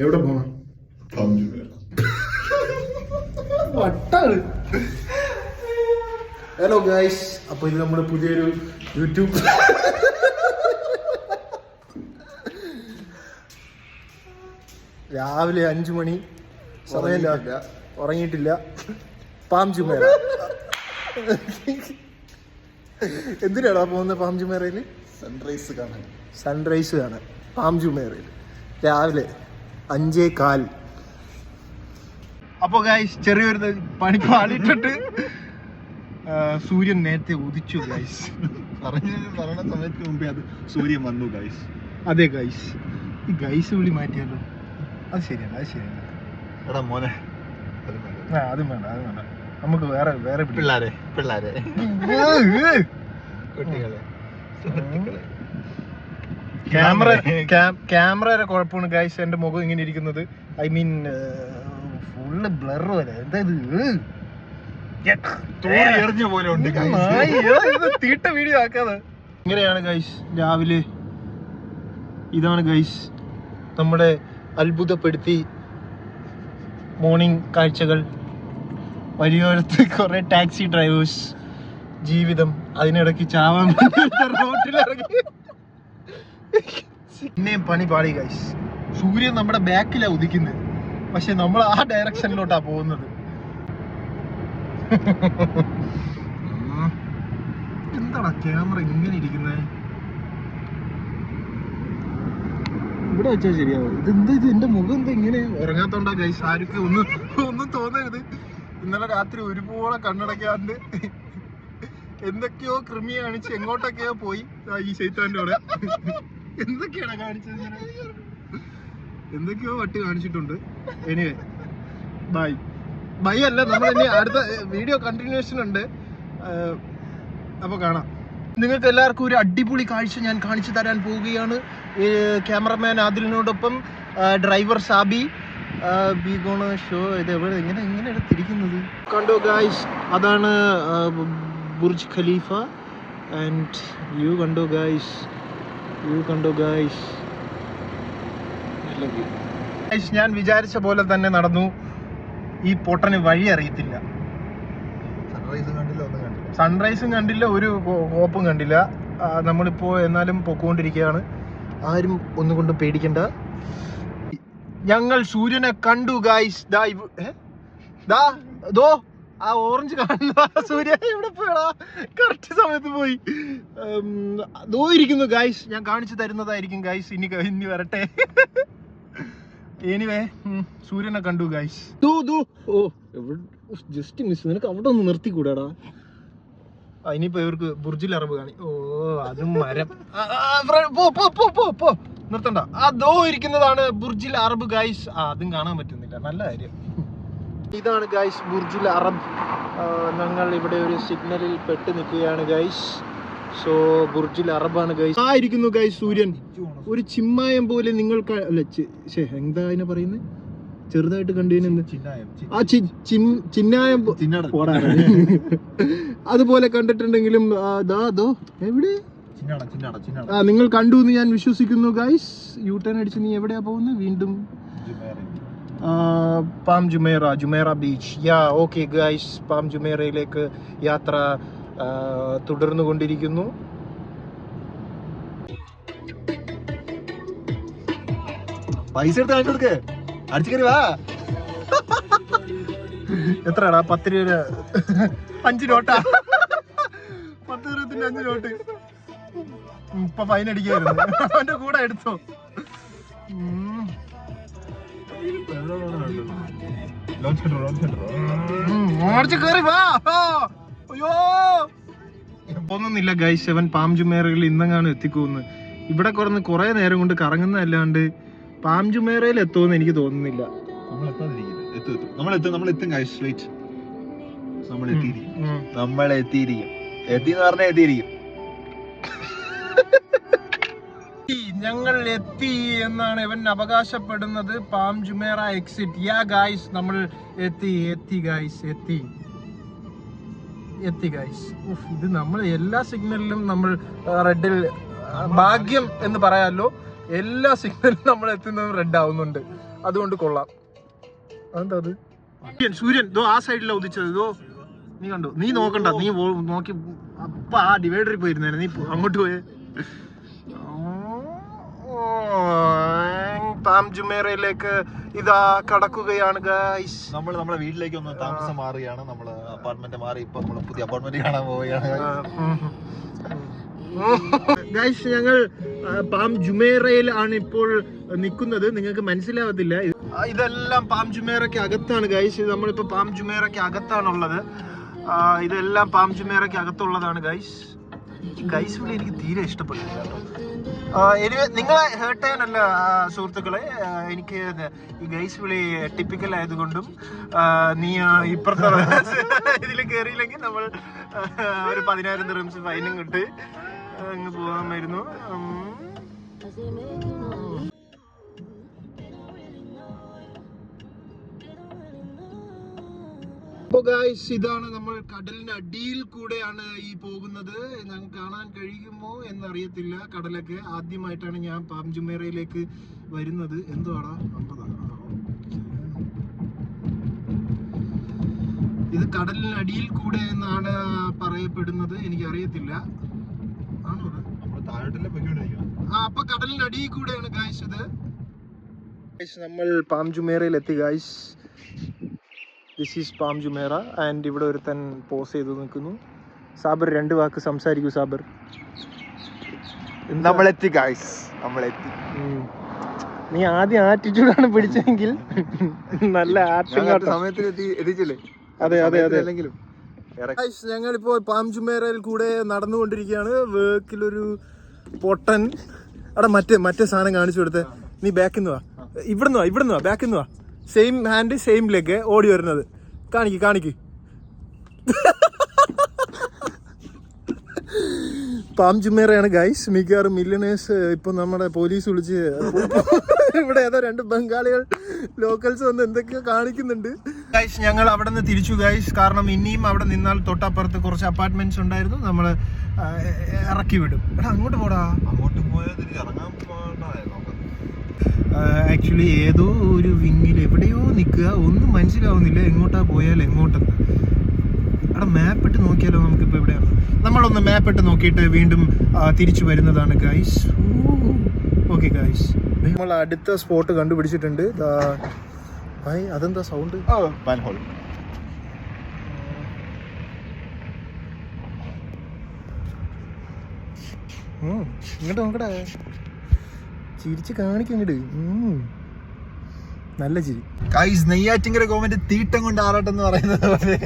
എവിടെ പോണം? വട്ടാണ്. Hello guys, അപ്പൊ ഇത് നമ്മുടെ പുതിയൊരു യൂട്യൂബ് രാവിലെ 5 മണി സമയമില്ല, ഉറങ്ങിയിട്ടില്ല. Palm Jumeirah. എന്തിനാടാ പോകുന്നത് പാം ജുമേറയിൽ? സൺറൈസ് കാണാൻ പാം ജുമേറയിൽ രാവിലെ 5:15. അപ്പൊ ഗൈസ് ചെറിയൊരു പണി പാളിട്ടിട്ട് സൂര്യൻ നേരത്തെ ഉദിച്ചു ഗൈസ്. പറയണ സമയത്തിന് മുമ്പേ അത് സൂര്യൻ വന്നു ഗൈസ്. അതെ ഗൈസ്, ഈ ഗൈസ് വിളി മാറ്റിയാലോ? അത് ശരിയാണ്. എടാ മോനെ, അതും വേണ്ട. നമുക്ക് വേറെ പിള്ളേരെ കുട്ടികളെ സുഹൃത്തുക്കളെ. ക്യാമറയുടെ കുഴപ്പമാണ് ഗൈസ് എന്റെ മുഖം ഇങ്ങനെ ഇരിക്കുന്നത്. ഐ മീൻ ഫുള്ള് ബ്ലർ പോലെ. എന്താ എറിഞ്ഞ പോലെ ഉണ്ട്. തീട്ട വീഡിയോ ആക്കാതെ. ഇങ്ങനെയാണ് ഗൈസ് രാവിലെ. ഇതാണ് ഗൈസ് നമ്മുടെ അത്ഭുതപ്പെടുത്തി മോർണിംഗ് കാഴ്ചകൾ. വഴിയോരത്ത് കുറെ ടാക്സി ഡ്രൈവേഴ്സ്, ജീവിതം. അതിനിടയ്ക്ക് ചാവാൻ റോട്ടിലിറങ്ങി പിന്നെയും പണി പാടി ഗൈസ്. സൂര്യൻ നമ്മുടെ ബാക്കിലാണ് ഉദിക്കുന്നത്, പക്ഷെ നമ്മൾ ആ ഡയറക്ഷനിലോട്ടാ പോകുന്നത്. എന്താടാ ക്യാമറ ഇങ്ങനെ ഇരിക്കുന്നത്? ഇവിടെ വെച്ചാൽ ശരിയാവും. ഇത് എന്റെ മുഖം എന്താ ഇങ്ങനെ? ഉറങ്ങാത്തോണ്ടാ ഗൈസ്. ആർക്കും ഒന്നും തോന്നരുത്. ഇന്നലെ രാത്രി ഒരുപോലെ കണ്ണടക്കാണ്ട് എന്തൊക്കെയോ കൃമി കാണിച്ച് എങ്ങോട്ടൊക്കെയോ പോയി. ഈ ശൈത്താന്റെ കൂടെ എന്തൊക്കെയാണ് കാണിച്ചത്? ഇങ്ങനെ എന്തൊക്കെയോ വട്ട് കാണിച്ചിട്ടുണ്ട്. എനിവേ ബൈ അല്ല, നമ്മൾ ഇനി അടുത്ത വീഡിയോ കണ്ടിന്യൂഷൻ ഉണ്ട്. അപ്പൊ കാണാം. നിങ്ങൾക്ക് എല്ലാവർക്കും ഒരു അടിപൊളി കാഴ്ച ഞാൻ കാണിച്ചു തരാൻ പോവുകയാണ്. ക്യാമറമാൻ ആദിലിനോടൊപ്പം ഡ്രൈവർ സാബി. ഷോ ഇത് എങ്ങനെ എടുത്തിരിക്കുന്നത് കണ്ടോ ഗായ്സ്? അതാണ് ബുർജ് ഖലീഫ. ആൻഡ് വ്യൂ കണ്ടോ ഗായ്സ്? ഞാൻ വിചാരിച്ച പോലെ തന്നെ നടന്നു. ഈ പൊട്ടന് വഴി അറിയത്തില്ല. സൺറൈസും കണ്ടില്ല, ഒരു കോപ്പും കണ്ടില്ല. നമ്മളിപ്പോ എന്നാലും പൊക്കോണ്ടിരിക്കുകയാണ്. ആരും ഒന്നും കൊണ്ട് പേടിക്കണ്ട. ഞങ്ങൾ സൂര്യനെ കണ്ടു ഗായ്സ്. ആ ഓറഞ്ച് കാണുന്ന സൂര്യ എവിടെ പോയടാ? കറക്റ്റ് സമയത്ത് പോയി. ദോ ഇരിക്കുന്നു ഗായ്സ്. ഞാൻ കാണിച്ചു തരുന്നതായിരിക്കും ഗായ്സ്. ഇനി വരട്ടെ. എനിവേ സൂര്യനെ കണ്ടു ഗായ്സ്. ഓ ജസ്റ്റ് മിസ്. നിനക്ക് അവിടെ ഒന്ന് നിർത്തിക്കൂടാടാ? ഇനിയിപ്പോ ഇവർക്ക് ബുർജിൽ അറബ് കാണി. ഓ അതും മരം. പോ നിർത്തണ്ട. അതോ ഇരിക്കുന്നതാണ് ബുർജിൽ അറബ് ഗൈസ്. അതും കാണാൻ പറ്റുന്നില്ല. നല്ല കാര്യം. ഇതാണ് ഗൈസ് ബുർജിൽ അറബ്. ഞങ്ങൾ ഇവിടെ ഒരു സിഗ്നലിൽ പെട്ട് നിൽക്കുകയാണ് ഗൈസ്. സോ ബുർജിൽ അറബാണ് ഗൈസ്. ആ ഇരിക്കുന്നു ഗൈസ് സൂര്യൻ. ഒരു ചിമ്മായം പോലെ നിങ്ങൾക്ക് അല്ല, എന്താ അതിനെ പറയുന്നത്? ചെറുതായിട്ട് കണ്ടു. ആ ചിന്നായം അതുപോലെ കണ്ടിട്ടുണ്ടെങ്കിലും എവിടെ നിങ്ങൾ കണ്ടു എന്ന് ഞാൻ വിശ്വസിക്കുന്നു ഗൈസ്. യു ടേൺ അടിച്ച് നീ എവിടെയാ പോകുന്നത്? വീണ്ടും Palm Jumeirah beach. Okay guys, Palm ജുമേറയിലേക്ക് യാത്ര തുടർന്നു കൊണ്ടിരിക്കുന്നു. പൈസ എടുത്ത് അടിച്ചു കയറി വാ. എത്രടാ? 10 രൂപ 5 നോട്ടാ? 10 രൂപത്തിന്റെ 5 നോട്ട്. ഇപ്പൊ ഫൈൻ അടിക്കായിരുന്നു. അവന്റെ കൂടെ എടുത്തോ. കേറി വാ. അയ്യോ ഒന്നുമില്ല ഗൈസ്. അവൻ പാം ജുമേറയിൽ ഇന്നെങ്ങാനും എത്തിക്കൂന്ന്. ഇവിടെ കുറെ നേരം കൊണ്ട് കറങ്ങുന്നതല്ലാണ്ട് പാം ജുമേറയിൽ എത്തുമെന്ന് എനിക്ക് തോന്നുന്നില്ല. ഞങ്ങൾ എത്തി എന്നാണ് ഇവൻ അവകാശപ്പെടുന്നത്. Palm Jumeirah exit. ഗായ്സ് നമ്മൾ എത്തി ഗായ്സ്. ഇത് നമ്മൾ എല്ലാ സിഗ്നലിലും നമ്മൾ റെഡിൽ, ഭാഗ്യം എന്ന് പറയാമല്ലോ, എല്ലാ സിഗ്നലിലും നമ്മൾ എത്തുന്നതും റെഡ് ആവുന്നുണ്ട്. അതുകൊണ്ട് കൊള്ളാം. അതെന്താ അത്? സൂര്യൻ ദോ ആ സൈഡിലാ ഉദിച്ചത്. ഇതോ നീ കണ്ടോ? നീ നോക്കണ്ട, നീ നോക്കി അപ്പ ആ ഡിവൈഡറിൽ പോയിരുന്നേ, നീ അങ്ങോട്ട് പോയേ. പാം ജുമേറയിലേക്ക് ഇതാ കടക്കുകയാണ് ഗൈസ്. നമ്മൾ നമ്മുടെ വീട്ടിലേക്ക് ഒന്ന് താമസം മാറുകയാണ്. നമ്മള് അപ്പാർട്ട്മെന്റ് മാറി ഇപ്പൊ നമ്മള് പുതിയ അപ്പാർട്ട്മെന്റ് കാണാൻ പോവുകയാണ് ഗൈസ്. ഞങ്ങൾ പാം ജുമേറയിൽ ആണ് ഇപ്പോൾ നിൽക്കുന്നത്. നിങ്ങൾക്ക് മനസ്സിലാവത്തില്ല, ഇതെല്ലാം പാം ജുമേറയ്ക്ക് അകത്താണ് ഗൈസ്. നമ്മളിപ്പോ പാം ജുമേറയ്ക്ക് അകത്താണുള്ളത്. ഇതെല്ലാം പാം ജുമേറയ്ക്ക് അകത്തുള്ളതാണ് ഗൈസ്. ഗൈസ് വിളി എനിക്ക് തീരെ ഇഷ്ടപ്പെട്ടില്ല കേട്ടോ. നിങ്ങളെ ഹേർട്ട് ചെയ്യാനല്ല സുഹൃത്തുക്കളെ, എനിക്ക് ഈ ഗൈസ് വിളി ടിപ്പിക്കൽ ആയതുകൊണ്ടും നീ ഇപ്പുറത്തെ ഇതിൽ കയറിയില്ലെങ്കിൽ നമ്മൾ ഒരു 10,000 ദിർഹംസ് ഫൈനും കിട്ടി അങ്ങ് പോകാമായിരുന്നു. അപ്പൊ ഗൈസ് ഇതാണ് നമ്മൾ കടലിന്റെ അടിയിൽ കൂടെയാണ് ഈ പോകുന്നത്. ഞങ്ങൾക്ക് കാണാൻ കഴിയുമോ എന്നറിയത്തില്ല. കടലൊക്കെ ആദ്യമായിട്ടാണ് ഞാൻ പാം ജുമേറയിലേക്ക് വരുന്നത്. എന്തുവാടാ 50? ഇത് കടലിന് അടിയിൽ കൂടെ എന്നാണ് പറയപ്പെടുന്നത്. എനിക്കറിയത്തില്ല, ആണോ? അപ്പൊ കടലിന്റെ അടിയിൽ കൂടെയാണ് ഗൈസ് ഇത്. നമ്മൾ പാം ജുമേറയിൽ എത്തി guys. This is palm Jumeirah and ഇവിടെ ഒരുത്തൻ പോസ് ചെയ്ത് നിൽക്കുന്നു. സാബർ 2 വാക്ക് സംസാരിക്കൂ സാബർ. നമ്മളെത്തി ഗൈസ്, നമ്മളെത്തി. നീ ആദ്യം ആറ്റിറ്റ്യൂഡാണ് പിടിച്ചെങ്കിൽ നല്ല സമയത്തിന് എത്തിച്ചില്ലേ? അതെ അതെ അതെ. ഞങ്ങളിപ്പോ പാം ജുമേറയിൽ കൂടെ നടന്നുകൊണ്ടിരിക്കുകയാണ്. വേക്കിലൊരു പൊട്ടൻ അവിടെ മറ്റേ സാധനം കാണിച്ചു കൊടുത്തേ. നീ ബാക്കിന്ന് വാ, ഇവിടുന്ന് വാ ബാക്കിന്ന് വാ. സെയിം ഹാൻഡ് സെയിം ലെഗ് ഓടി വരുന്നത്. കാണിക്ക് പാം ജുമേറയാണ് ഗൈസ്. മിക്കവാറും മില്യണേഴ്സ് ഇപ്പൊ നമ്മുടെ പോലീസ് വിളിച്ച് ഇവിടെ ഏതോ 2 ബംഗാളികൾ ലോക്കൽസ് വന്ന് എന്തൊക്കെയോ കാണിക്കുന്നുണ്ട് ഗൈസ്. ഞങ്ങൾ അവിടെ നിന്ന് തിരിച്ചു ഗൈസ്. കാരണം ഇനിയും അവിടെ നിന്നാൽ തൊട്ടപ്പുറത്ത് കുറച്ച് അപ്പാർട്ട്മെന്റ്സ് ഉണ്ടായിരുന്നു, നമ്മള് ഇറക്കി വിടും. എടാ അങ്ങോട്ട് പോടാ. അങ്ങോട്ട് പോയാൽ ഇറങ്ങാൻ ആക്ച്വലി ഏതോ ഒരു വിങ്ങിൽ എവിടെയോ നിൽക്കുക, ഒന്നും മനസ്സിലാവുന്നില്ല എങ്ങോട്ടാ പോയാൽ എങ്ങോട്ടെന്ന്. അവിടെ മാപ്പ് ഇട്ട് നോക്കിയാലോ നമുക്കിപ്പോൾ എവിടെയാണ്. നമ്മളൊന്ന് മാപ്പ് ഇട്ട് നോക്കിയിട്ട് വീണ്ടും തിരിച്ചു വരുന്നതാണ് ഗൈസ്. ഓക്കെ ഗൈസ്, നമ്മൾ അടുത്ത സ്പോട്ട് കണ്ടുപിടിച്ചിട്ടുണ്ട്. അതെന്താ സൗണ്ട്? മാൻഹോൾ. ഇങ്ങോട്ട് നോക്കടാ, ചിരിച്ച് കാണിക്കങ്ങട്. നല്ല ചിരി ഗൈസ്. നെയ്യാറ്റിങ്കര ഗവൺമെന്റ് തീട്ടം കൊണ്ട് ആറാട്ടെന്ന് പറയുന്നത് പോലെ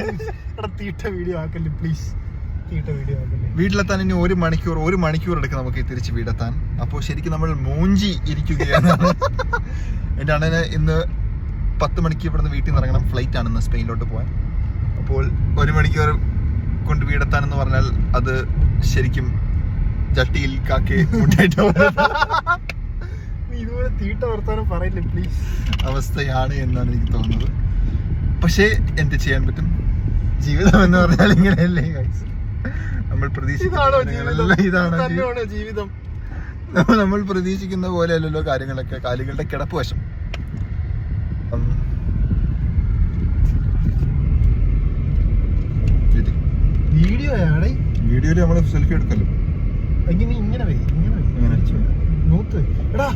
തീട്ട വീഡിയോ ആക്കല്ലേ പ്ലീസ്, തീട്ട വീഡിയോ ആക്കല്ലേ. വീട്ടിലെത്താൻ ഇനി 1 മണിക്കൂർ എടുക്കും നമുക്ക് തിരിച്ച് വീടെത്താൻ. അപ്പോൾ ശരിക്കും നമ്മൾ മൂഞ്ചി ഇരിക്കുകയാണ്. എൻ്റെ അണ്ണന് ഇന്ന് 10 മണിക്ക് ഇവിടുന്ന് വീട്ടിൽ നിന്ന് ഇറങ്ങണം. ഫ്ലൈറ്റ് ആണ് ഇന്ന് സ്പെയിനിലോട്ട് പോകാൻ. അപ്പോൾ 1 മണിക്കൂർ കൊണ്ട് വീടെത്താനെന്ന് പറഞ്ഞാൽ അത് ശരിക്കും ചട്ടിയിൽ കാക്കി മുട്ടായിട്ട് ഇതുപോലെ തീട്ട വർത്താനം പറയില്ലേ പ്ലീസ് അവസ്ഥയാണ് എന്നാണ് എനിക്ക് തോന്നുന്നത്. പക്ഷേ എന്ത് ചെയ്യാൻ പറ്റും, ജീവിതം എന്ന് പറഞ്ഞാൽ ഇങ്ങനെയല്ലേ ഗൈസ്. നമ്മൾ ഇതാണ് ജീവിതം. നമ്മൾ പ്രതീക്ഷിക്കുന്ന പോലെ അല്ലല്ലോ കാര്യങ്ങളൊക്കെ. കാലുകളുടെ കിടപ്പ് വശം. വീഡിയോയില് നമ്മള് സെൽഫി എടുക്കല്ലോ. ഇങ്ങനെ നോക്ക്. എടാ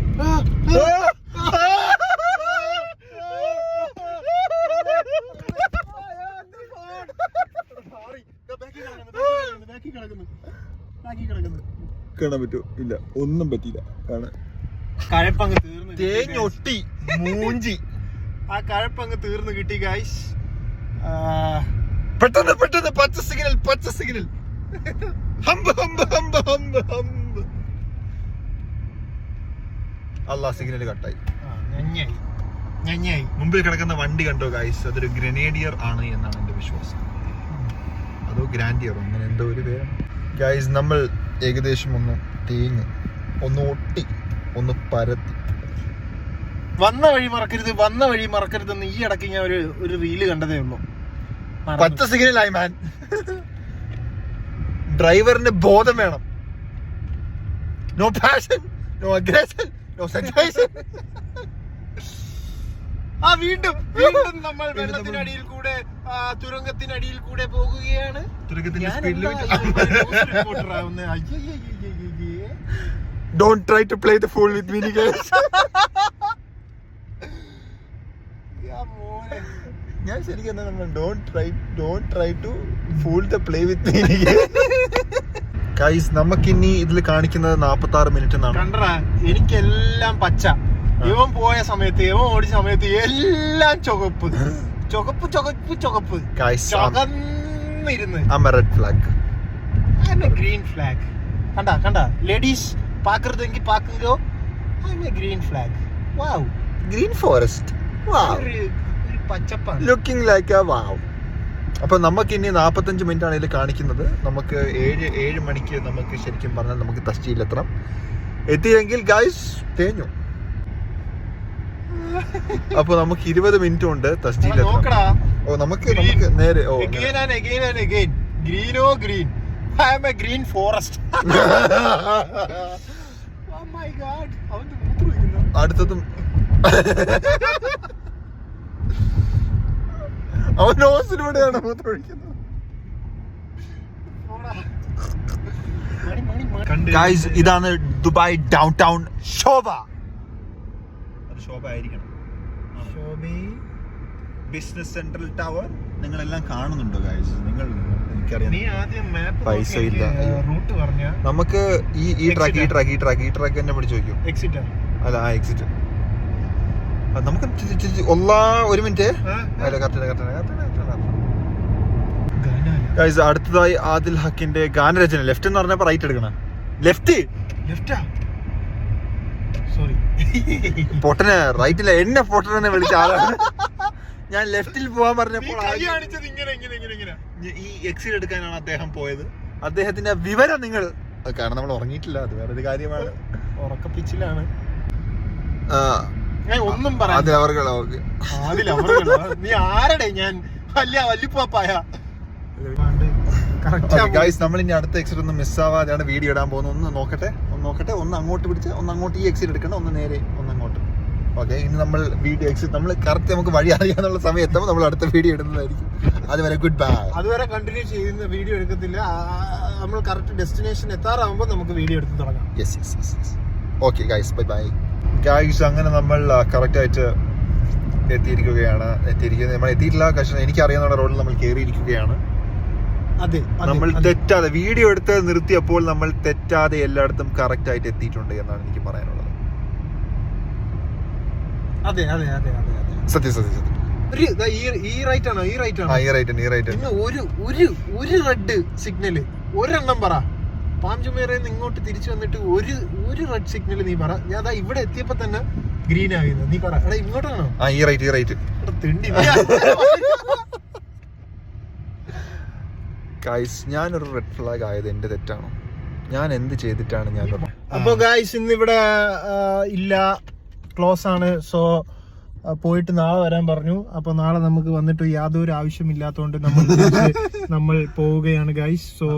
കാണാൻ പറ്റൂ? ഇല്ല, ഒന്നും പറ്റിയില്ല. കഴപ്പങ്ങ് തീർന്നു, തേഞ്ഞൊട്ടി മൂഞ്ചി. ആ കഴപ്പങ്ങ് തീർന്നു കിട്ടി ഗൈസ്. പെട്ടെന്ന് പച്ച സിഗ്നൽ. ഹംബ് അല്ലാ, സിഗ്നൽ കട്ടായി. മുമ്പിൽ കിടക്കുന്ന വണ്ടി കണ്ടോ ഗൈസ്? അതൊരു ഗ്രനേഡിയർ ആണ് എന്നാണ് എന്റെ വിശ്വാസം. അതോ ഗ്രാൻഡിയർ, അങ്ങനെ എന്തോ ഒരു പേര് ഗൈസ്. നമ്മൾ ഏകദേശം ഒന്ന് തേങ്ങ്, ഒന്ന് ഒട്ടി, ഒന്ന് പരത്തി. വന്ന വഴി മറക്കരുതെന്ന് ഈ ഇടയ്ക്ക് ഞാൻ ഒരു റീല് കണ്ടതേ ഉള്ളൂ. പച്ച സിഗ്നലായി മാൻ. ഡ്രൈവറിന് ബോധം വേണം. No passion, no aggression, no sensation. വീണ്ടും വീണ്ടും നമ്മൾ വെള്ളത്തിനടിയിൽ കൂടെ തുരങ്കത്തിനടിയിൽ കൂടെ പോകുകയാണ്. Don't try to play the fool with me, guys. ഞാൻ ശരിക്കും എന്താ നമ്മൾ don't try to fool the play with me. Guys നമുക്കിനി ഇതിൽ കാണിക്കുന്നത് 46 മിനിറ്റ് എന്നാണ്. കണ്ടറാ, എനിക്കെല്ലാം പച്ച. ഇവൻ പോയ സമയത്ത്, ഇവൻ ഓടിച്ച സമയത്ത് എല്ലാം ചുവപ്പ്. ചുവന്നിരുന്ന്. I'm a red flag. I'm a green flag. കണ്ട ladies പാക്കരുതെങ്കിൽ പാക്കുങ്കോ. I'm a green flag. Wow. Green forest. Wow. ഒരു പച്ചപ്പാണ്. Looking like a wow. അപ്പൊ നമുക്ക് ഇനി 45 മിനിറ്റ് ആണ് ഇതിൽ കാണിക്കുന്നത്. നമുക്ക് 7 മണിക്ക് നമുക്ക് ശരിക്കും പറഞ്ഞാൽ നമുക്ക് തസ്റ്റിയിലെത്തണം. എത്തിയെങ്കിൽ ഗൈസ് തേഞ്ഞു. അപ്പൊ നമുക്ക് 20 മിനിറ്റ് ഉണ്ട് തസ്റ്റിയിലെത്തണം. ഓ നമുക്ക് നേരെ again. Green. I am a green forest. Oh my god. അവന്റെ മൂത്രം ഒഴിക്കുന്നു. അടുത്തതും അവൻ നോസിലൂടെയാണ് മൂത്രം ഒഴിക്കുന്നത്. ഗൈസ് ഇതാണ് ദുബായ് ഡൗൺ ടൗൺ ശോഭ. അത് ശോഭ ആയിരിക്കണം. ബിസിനസ് സെൻട്രൽ ടവർ നിങ്ങളെല്ലാം കാണുന്നുണ്ടോ ഗൈസ്? നിങ്ങൾ എനിക്കറിയാം പൈസ ഇല്ല. നമുക്ക് ഈ ട്രാക്ക് എന്നെ പിടിച്ചു നോക്കൂ. അല്ല എക്സിറ്റ് നമുക്ക് ഒരു മിനിറ്റ്. ഗൈസ് അടുത്തതായി ആദിൽ ഹക്കിന്റെ ഗാനരചന. ലെഫ്റ്റ് എന്ന് പറഞ്ഞപ്പോ റൈറ്റ് എടുക്കണം. ലെഫ്റ്റാ പൊട്ടന് റൈറ്റില്ല. എന്നെ പൊട്ടനെ വിളിച്ച ആളാണ്. ഞാൻ ലെഫ്റ്റിൽ പോവാൻ പറഞ്ഞപ്പോൾ ഈ എക്സിറ്റ് എടുക്കാനാണ് അദ്ദേഹം പോയത്. അദ്ദേഹത്തിന്റെ വിവരം നിങ്ങൾ കാരണം നമ്മൾ ഉറങ്ങിയിട്ടില്ല, അത് വേറൊരു കാര്യമാണ്. ഉറക്കപ്പിച്ചിലാണ്. ഒന്നും നീ ആരടെ? ഞാൻ വല്യപ്പായ. ഗൈസ് നമ്മൾ ഇനി അടുത്ത എക്സിറ്റ് ഒന്നും മിസ്സാവാതെയാണ് വീഡിയോ ഇടാൻ പോകുന്നത്. ഒന്ന് നോക്കട്ടെ. ഒന്ന് അങ്ങോട്ട് പിടിച്ച് ഒന്ന് അങ്ങോട്ട് ഈ എക്സിറ്റ് എടുക്കണം, ഒന്ന് നേരെ ഒന്ന് അങ്ങോട്ട്. ഓക്കെ, ഇനി നമ്മൾ വീഡിയോ എക്സിറ്റ് നമ്മൾ കറക്റ്റ് നമുക്ക് വഴി അറിയാന്നുള്ള സമയം എത്തുമ്പോൾ നമ്മൾ അടുത്ത വീഡിയോ ഇടുന്നതായിരിക്കും. അതുവരെ ഗുഡ് ബൈ. അതുവരെ കണ്ടിന്യൂ ചെയ്യുന്ന വീഡിയോ എടുക്കത്തില്ല. നമ്മൾ കറക്റ്റ് ഡെസ്റ്റിനേഷൻ എത്താറാകുമ്പോൾ നമുക്ക് വീഡിയോ എടുത്ത് തുടങ്ങാം. Yes. Okay guys, bye. Guys അങ്ങനെ നമ്മൾ കറക്റ്റ് ആയിട്ട് എത്തിയിരിക്കുന്നത്. നമ്മൾ എത്തിയിട്ടില്ല, പക്ഷേ എനിക്കറിയാവുന്ന റോഡിൽ നമ്മൾ കയറിയിരിക്കുകയാണ്. നമ്മൾ തെറ്റാതെ വീഡിയോ എടുത്ത് നിർത്തിയപ്പോൾ നമ്മൾ തെറ്റാതെ എല്ലായിടത്തും കറക്റ്റ് ആയിട്ട് എത്തിയിട്ടുണ്ട് എന്നാണ് എനിക്ക് പറയാനുള്ളത്. സത്യം. ഈ റൈറ്റ് ആണോ? ഒരു റെഡ് സിഗ്നല് ഒരെണ്ണം പറ. പാംജുമേറയിൽ ഇങ്ങോട്ട് തിരിച്ചു വന്നിട്ട് ഒരു റെഡ് സിഗ്നൽ നീ പറ. ഞാൻ അതാ ഇവിടെ എത്തിയപ്പോ തന്നെ ഗ്രീൻ ആയിരുന്നു. നീ പറ. എടാ ഇങ്ങോട്ടാണോ? ഈ റൈറ്റ്. തിണ്ടി. ഗൈസ് ഞാനൊരു റെഡ് ഫ്ലാഗ് ആയത് എന്റെ തെറ്റാണോ? ഞാൻ എന്ത് ചെയ്തിട്ടാണ് ഞാൻ? അപ്പൊ ഗൈസ് ഇന്നിവിടെ ഇല്ല, ക്ലോസ് ആണ്. സോ പോയിട്ട് നാളെ വരാൻ പറഞ്ഞു. അപ്പൊ നാളെ നമുക്ക് വന്നിട്ട് യാതൊരു ആവശ്യമില്ലാത്തതുകൊണ്ട് നമ്മൾ പോവുകയാണ് ഗൈസ്. സോ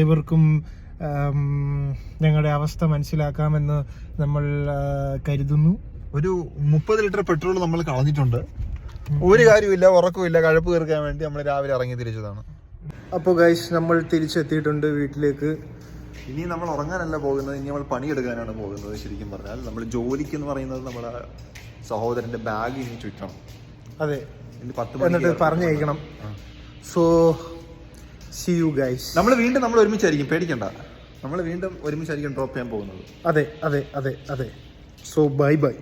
ഏവർക്കും ഞങ്ങളുടെ അവസ്ഥ മനസ്സിലാക്കാമെന്ന് നമ്മൾ കരുതുന്നു. ഒരു 30 ലിറ്റർ പെട്രോൾ നമ്മൾ കളഞ്ഞിട്ടുണ്ട്. ഒരു കാര്യമില്ല, ഉറക്കമില്ല, കഴപ്പ് തീർക്കാൻ വേണ്ടി നമ്മൾ രാവിലെ ഇറങ്ങി തിരിച്ചതാണ്. അപ്പോൾ ഗൈസ് നമ്മൾ തിരിച്ചെത്തിയിട്ടുണ്ട് വീട്ടിലേക്ക്. ഇനി നമ്മൾ ഉറങ്ങാനല്ല പോകുന്നത്, ഇനി നമ്മൾ പണിയെടുക്കാനാണ് പോകുന്നത്. ശരിക്കും പറഞ്ഞാൽ നമ്മൾ ജോലിക്ക് എന്ന് പറയുന്നത് നമ്മുടെ സഹോദരന്റെ ബാഗ് ഇനി ചുറ്റണം. അതെ, ഇനി 10 മണിക്ക് എന്നിട്ട് പറഞ്ഞയക്കണം. So see you guys. നമ്മൾ ഒരുമിച്ചായിരിക്കും, പേടിക്കണ്ട. നമ്മൾ വീണ്ടും ഒരുമിച്ചായിരിക്കും ഡ്രോപ്പ് ചെയ്യാൻ പോകുന്നത്. അതെ. So by.